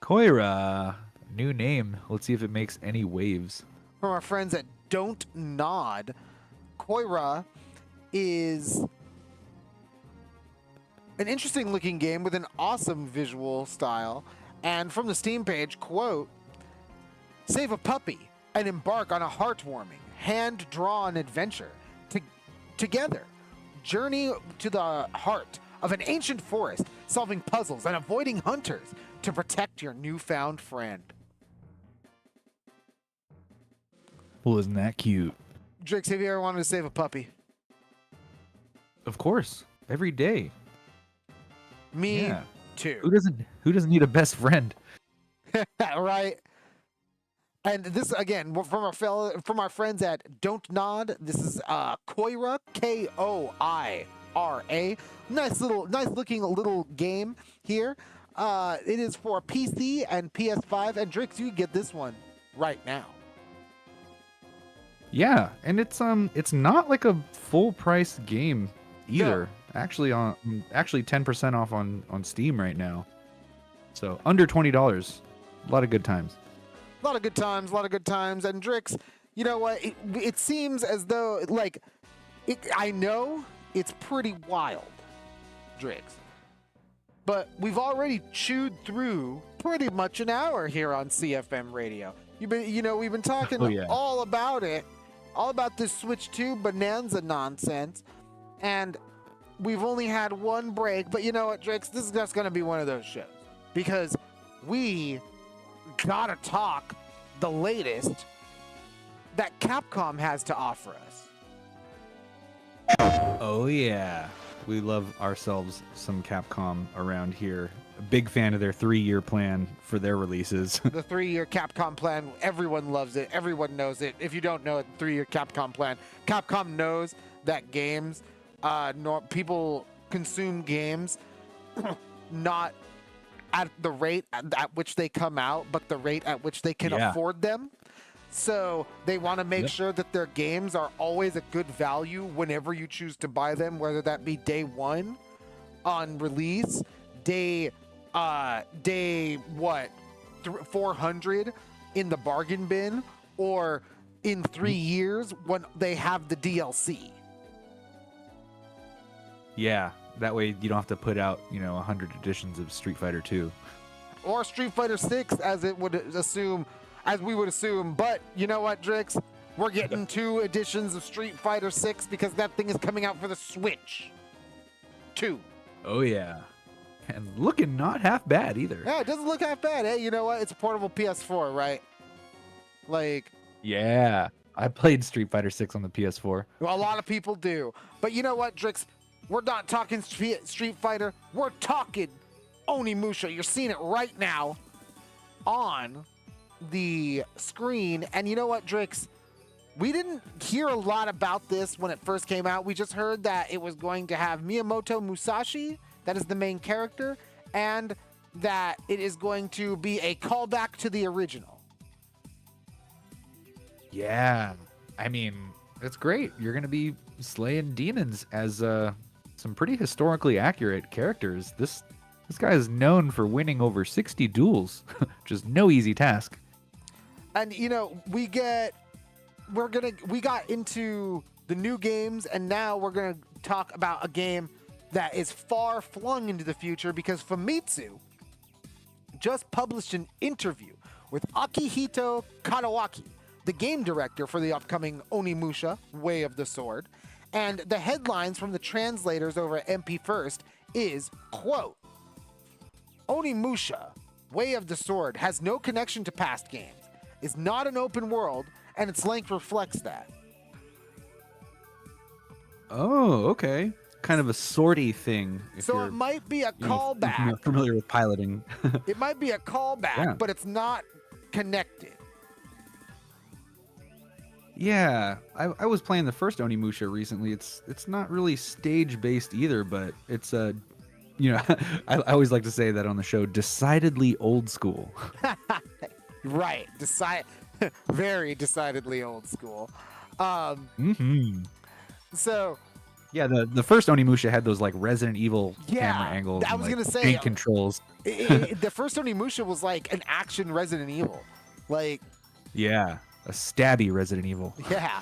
Speaker 3: Koira. New name. Let's see if it makes any waves.
Speaker 2: From our friends at Don't Nod, Koira is an interesting looking game with an awesome visual style. And from the Steam page, quote, save a puppy and embark on a heartwarming, hand-drawn adventure together. Journey to the heart of an ancient forest, solving puzzles and avoiding hunters to protect your newfound friend.
Speaker 3: Well, isn't that cute?
Speaker 2: Drix, have you ever wanted to save a puppy?
Speaker 3: Of course. Every day.
Speaker 2: Me
Speaker 3: Yeah.
Speaker 2: too.
Speaker 3: Who doesn't need a best friend?
Speaker 2: Right. And this again from our friends at Don't Nod. This is Koira, Koira. Nice looking little game here. It is for PC and PS5. And Drix, you get this one right now.
Speaker 3: Yeah, and it's not like a full price game either. Actually 10% off on Steam right now. So under $20. A lot of good times.
Speaker 2: A lot of good times. And Drix, you know what? It seems as though, like, I know it's pretty wild, Drix. But we've already chewed through pretty much an hour here on CFM Radio. We've been talking all about it, all about this Switch 2 bonanza nonsense. And we've only had one break, but you know what, Drix? This is just going to be one of those shows because we gotta talk the latest that Capcom has to offer us.
Speaker 3: Oh yeah, we love ourselves some Capcom around here. A big fan of their 3-year plan for their releases.
Speaker 2: The 3-year Capcom plan, everyone loves it. Everyone knows it. If you don't know it, 3-year Capcom plan. Capcom knows that games, people consume games not at the rate at which they come out, but the rate at which they can afford them. So they want to make sure that their games are always a good value whenever you choose to buy them, whether that be day one on release, day 400 in the bargain bin, or in 3 years when they have the DLC.
Speaker 3: Yeah, that way you don't have to put out, 100 editions of Street Fighter 2.
Speaker 2: Or Street Fighter 6, as we would assume. But you know what, Drix? We're getting 2 editions of Street Fighter 6 because that thing is coming out for the Switch. 2.
Speaker 3: Oh yeah. And looking not half bad either.
Speaker 2: Yeah, it doesn't look half bad. Hey, you know what? It's a portable PS4, right? Like...
Speaker 3: Yeah. I played Street Fighter 6 on the PS4.
Speaker 2: Well, a lot of people do. But you know what, Drix? We're not talking Street Fighter. We're talking Onimusha. You're seeing it right now on the screen. And you know what, Drix? We didn't hear a lot about this when it first came out. We just heard that it was going to have Miyamoto Musashi, that is the main character, and that it is going to be a callback to the original.
Speaker 3: Yeah. I mean, that's great. You're going to be slaying demons as some pretty historically accurate characters. This guy is known for winning over 60 duels, which is no easy task.
Speaker 2: And we got into the new games, and now we're gonna talk about a game that is far flung into the future because Famitsu just published an interview with Akihito Kadawaki, the game director for the upcoming Onimusha, Way of the Sword. And the headlines from the translators over at MP First is, quote, Onimusha, Way of the Sword has no connection to past games, is not an open world, and its length reflects that.
Speaker 3: Oh, okay. Kind of a sortie thing.
Speaker 2: So it might be a callback.
Speaker 3: If you're familiar with piloting.
Speaker 2: It might be a callback, but it's not connected.
Speaker 3: Yeah, I was playing the first Onimusha recently. It's not really stage based either, but it's I always like to say that on the show, decidedly old school.
Speaker 2: Right, very decidedly old school. So.
Speaker 3: Yeah, the first Onimusha had those like Resident Evil camera angles.
Speaker 2: I was gonna say
Speaker 3: big controls.
Speaker 2: The first Onimusha was like an action Resident Evil, like.
Speaker 3: Yeah. A stabby Resident Evil.
Speaker 2: Yeah.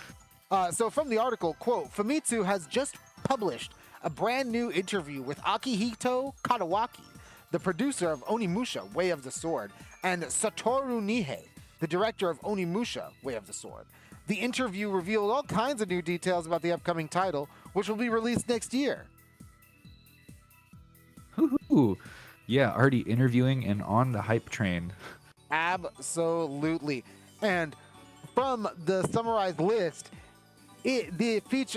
Speaker 2: So from the article, quote, Famitsu has just published a brand new interview with Akihito Kadawaki, the producer of Onimusha, Way of the Sword, and Satoru Nihei, the director of Onimusha, Way of the Sword. The interview revealed all kinds of new details about the upcoming title, which will be released next year.
Speaker 3: Ooh. Yeah, already interviewing and on the hype train.
Speaker 2: Absolutely. And from the summarized list,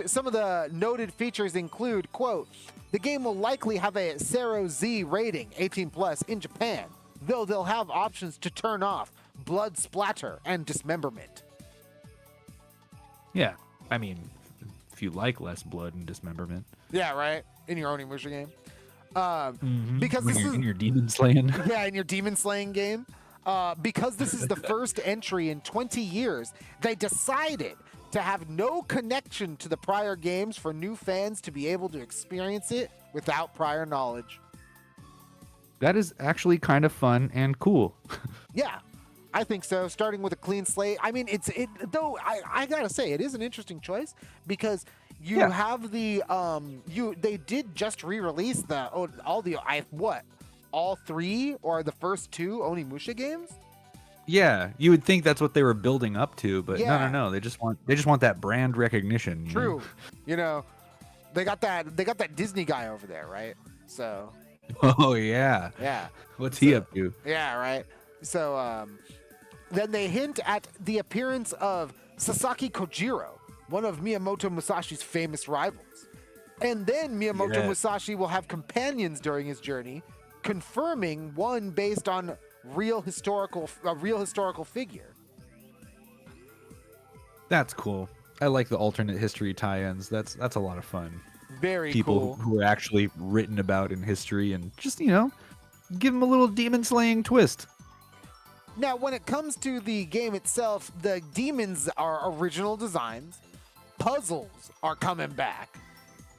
Speaker 2: some of the noted features include, quote, the game will likely have a Zero Z rating, 18+, in Japan, though they'll have options to turn off blood splatter and dismemberment.
Speaker 3: Yeah, I mean, if you like less blood and dismemberment.
Speaker 2: Yeah, right? In your Onimusha game. Because
Speaker 3: when
Speaker 2: this
Speaker 3: you're
Speaker 2: is
Speaker 3: in your demon slaying.
Speaker 2: Yeah, in your demon slaying game. Because this is the first entry in 20 years, they decided to have no connection to the prior games for new fans to be able to experience it without prior knowledge.
Speaker 3: That is actually kind of fun and cool.
Speaker 2: Yeah, I think so. Starting with a clean slate. I mean, I gotta say, it is an interesting choice because you have the they did just re-release all 3 or the first 2 Onimusha games.
Speaker 3: Yeah, you would think that's what they were building up to, but
Speaker 2: Yeah.
Speaker 3: no. They just want that brand recognition.
Speaker 2: True. They got that Disney guy over there, right? So
Speaker 3: Oh yeah.
Speaker 2: yeah.
Speaker 3: What's he up to?
Speaker 2: Yeah, right. So then they hint at the appearance of Sasaki Kojiro, one of Miyamoto Musashi's famous rivals. And then Miyamoto
Speaker 3: Yes.
Speaker 2: Musashi will have companions during his journey, confirming one based on a real historical figure.
Speaker 3: That's cool. I like the alternate history tie-ins. That's a lot of fun.
Speaker 2: Very
Speaker 3: People
Speaker 2: cool.
Speaker 3: who are actually written about in history, and just give them a little demon slaying twist.
Speaker 2: Now, when it comes to the game itself, the demons are original designs. Puzzles are coming back.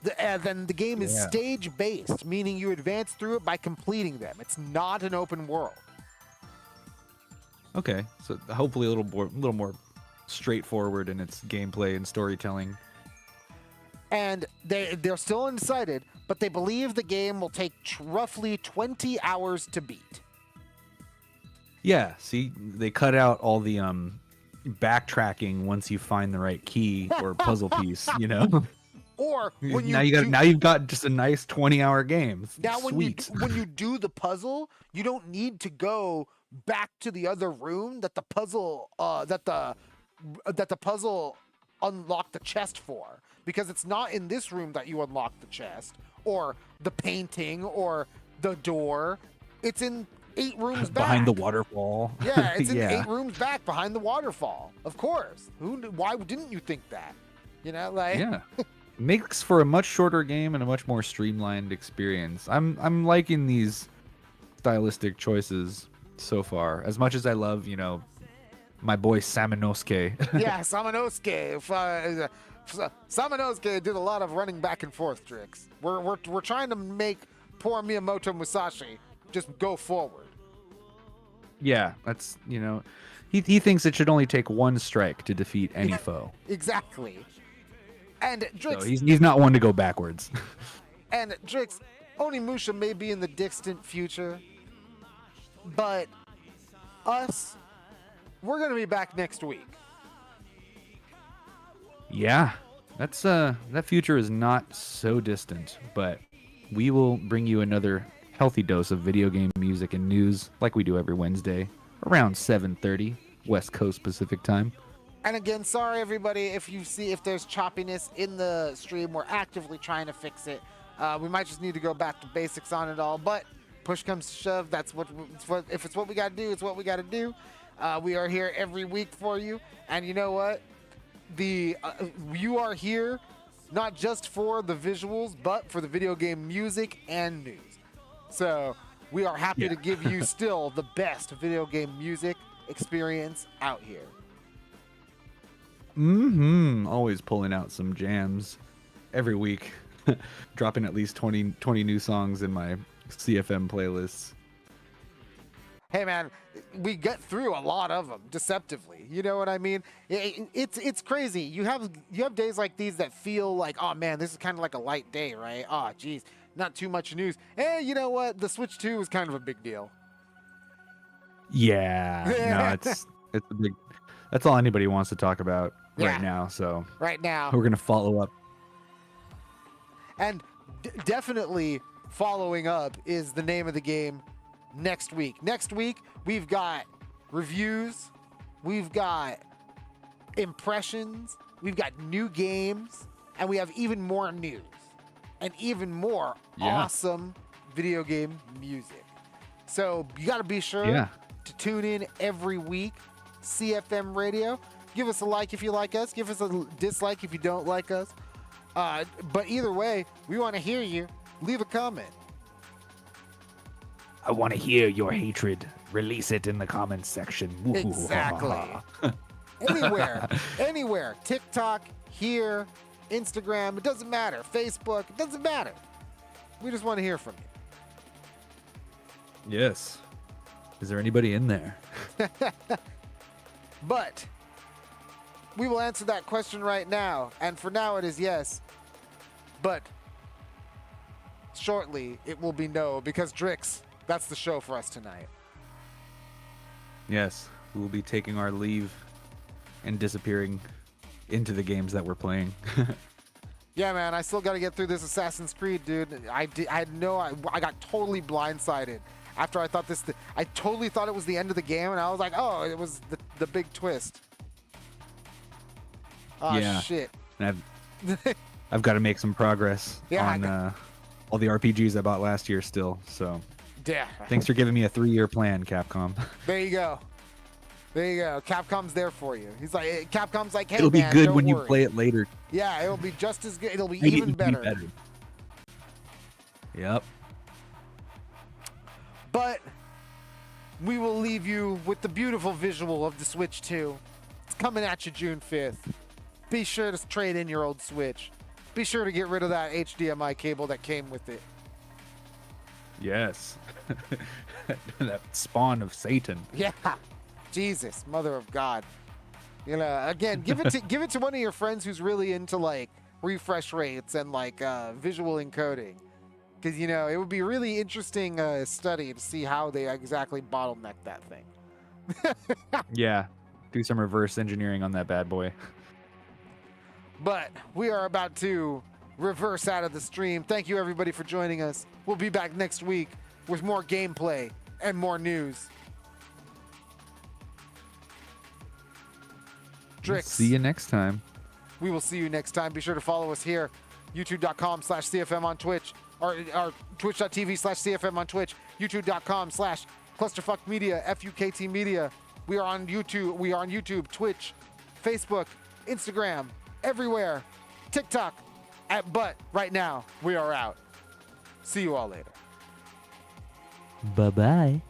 Speaker 2: Then the game is
Speaker 3: Yeah.
Speaker 2: stage-based, meaning you advance through it by completing them. It's not an open world.
Speaker 3: Okay, so hopefully a little more straightforward in its gameplay and storytelling.
Speaker 2: And they're still undecided, but they believe the game will take roughly 20 hours to beat.
Speaker 3: Yeah, see, they cut out all the backtracking once you find the right key or puzzle piece.
Speaker 2: Or when you
Speaker 3: now you've got just a nice 20-hour game.
Speaker 2: Now,
Speaker 3: Sweet.
Speaker 2: when you do the puzzle, you don't need to go back to the other room that the puzzle unlocked the chest for, because it's not in this room that you unlock the chest or the painting or the door. It's in 8 rooms back
Speaker 3: behind the waterfall.
Speaker 2: Yeah, it's in
Speaker 3: Yeah.
Speaker 2: 8 rooms back behind the waterfall. Of course. Why didn't you think that?
Speaker 3: Yeah. Makes for a much shorter game and a much more streamlined experience. I'm liking these stylistic choices so far. As much as I love, my boy Samanosuke.
Speaker 2: Yeah, Samanosuke. Samanosuke did a lot of running back and forth tricks. We're trying to make poor Miyamoto Musashi just go forward.
Speaker 3: Yeah, that's he thinks it should only take one strike to defeat any foe.
Speaker 2: Exactly. And Drix,
Speaker 3: So he's not one to go backwards.
Speaker 2: and Drix, Onimusha may be in the distant future, but we're gonna be back next week.
Speaker 3: Yeah, that's that future is not so distant, but we will bring you another healthy dose of video game music and news like we do every Wednesday around 7:30 West Coast Pacific time.
Speaker 2: And again, sorry everybody if there's choppiness in the stream. We're actively trying to fix it. We might just need to go back to basics on it all, but push comes to shove. If it's what we got to do, it's what we got to do. We are here every week for you, and you know what? You are here not just for the visuals, but for the video game music and news. So we are happy to give you still the best video game music experience out here.
Speaker 3: Always pulling out some jams every week. Dropping at least 20 new songs in my CFM playlists.
Speaker 2: Hey man, we get through a lot of them deceptively. You know what I mean? It's crazy. You have days like these that feel like, oh man, this is kind of like a light day, right? Oh geez, not too much news. Hey, you know what? The Switch 2 is kind of a big deal.
Speaker 3: Yeah, no, it's a big. That's all anybody wants to talk about right now. So
Speaker 2: Right now.
Speaker 3: we're gonna follow up.
Speaker 2: And definitely following up is the name of the game next week. Next week, we've got reviews, we've got impressions, we've got new games, and we have even more news and even more awesome video game music. So you got to be sure to tune in every week. CFM Radio. Give us a like if you like us. Give us a dislike if you don't like us. But either way, we want to hear you. Leave a comment.
Speaker 3: I want to hear your hatred. Release it in the comments section.
Speaker 2: Exactly. Anywhere. TikTok, here, Instagram, it doesn't matter. Facebook, it doesn't matter. We just want to hear from you.
Speaker 3: Yes. Is there anybody in there?
Speaker 2: But we will answer that question right now. And for now, it is yes. But shortly, it will be no, because Drix, that's the show for us tonight.
Speaker 3: Yes. We will be taking our leave and disappearing into the games that we're playing.
Speaker 2: Yeah, man, I still got to get through this Assassin's Creed, dude. I got totally blindsided after I thought I totally thought it was the end of the game, and I was like, oh, it was the big twist. Oh,
Speaker 3: Yeah.
Speaker 2: shit.
Speaker 3: And I've got to make some progress on all the RPGs I bought last year still. So
Speaker 2: Yeah.
Speaker 3: thanks for giving me a 3-year plan, Capcom.
Speaker 2: There you go. There you go. Capcom's there for you. Capcom's like, hey,
Speaker 3: It'll be
Speaker 2: man,
Speaker 3: good
Speaker 2: don't
Speaker 3: when you
Speaker 2: worry.
Speaker 3: play it later.
Speaker 2: Yeah, it'll be just as good. It'll be
Speaker 3: Make it
Speaker 2: even better.
Speaker 3: Yep.
Speaker 2: But we will leave you with the beautiful visual of the Switch 2. It's coming at you June 5th. Be sure to trade in your old Switch. Be sure to get rid of that HDMI cable that came with it.
Speaker 3: Yes. That spawn of Satan.
Speaker 2: Yeah. Jesus, mother of God. You know, again, give it to one of your friends who's really into like refresh rates and like visual encoding. Because, you know, it would be really interesting study to see how they exactly bottleneck that thing.
Speaker 3: Yeah. Do some reverse engineering on that bad boy.
Speaker 2: But we are about to reverse out of the stream. Thank you, everybody, for joining us. We'll be back next week with more gameplay and more news. Drix.
Speaker 3: See you next time.
Speaker 2: We will see you next time. Be sure to follow us here, youtube.com/CFM on Twitch, or twitch.tv/CFM on Twitch, youtube.com/clusterfuckmedia, FUKT media. We are on YouTube, Twitch, Facebook, Instagram, everywhere, TikTok, but right now we are out. See you all later.
Speaker 3: Bye-bye.